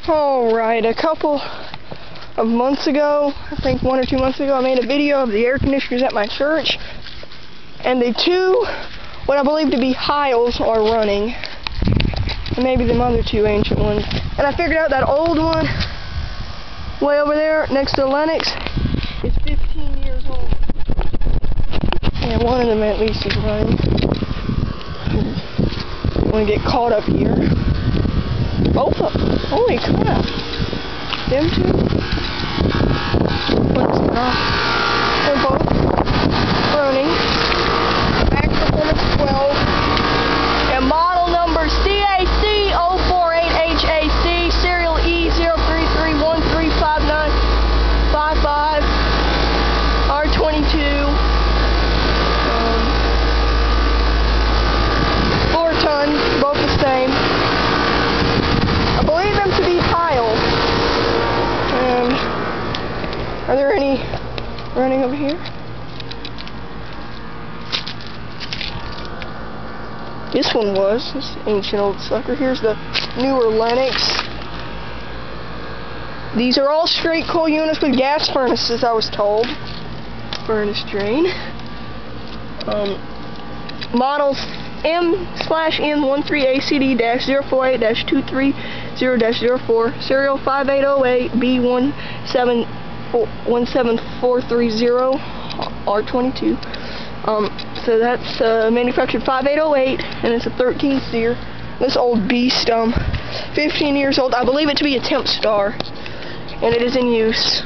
Alright, a couple of months ago, I think 1 or 2 months ago, I made a video of the air conditioners at my church, and the two, what I believe to be Heils, are running, and maybe them other two ancient ones. And I figured out that old one, way over there, next to the Lennox, is 15 years old. And one of them at least is running. I'm going to get caught up here. Both of them. Holy crap. Them two? They're both running. Max performance 12. And model number CAC 048HAC, serial E033135955, R22. 4-ton, both the same. I believe them to be Heil. And are there any running over here? This one was. This ancient old sucker. Here's the newer Lennox. These are all straight coal units with gas furnaces, I was told. Furnace drain. Models M/N13ACD-048-230-04, serial 5808B17430, R22. So that's manufactured 5808, and it's a 13 SEER. This old beast, 15 years old. I believe it to be a Tempstar, and it is in use.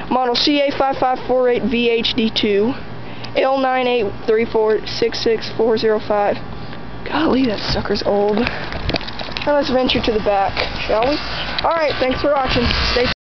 Model CA5548VHD2. L983466405. Golly, that sucker's old. Now let's venture to the back, shall we? Alright, thanks for watching. Stay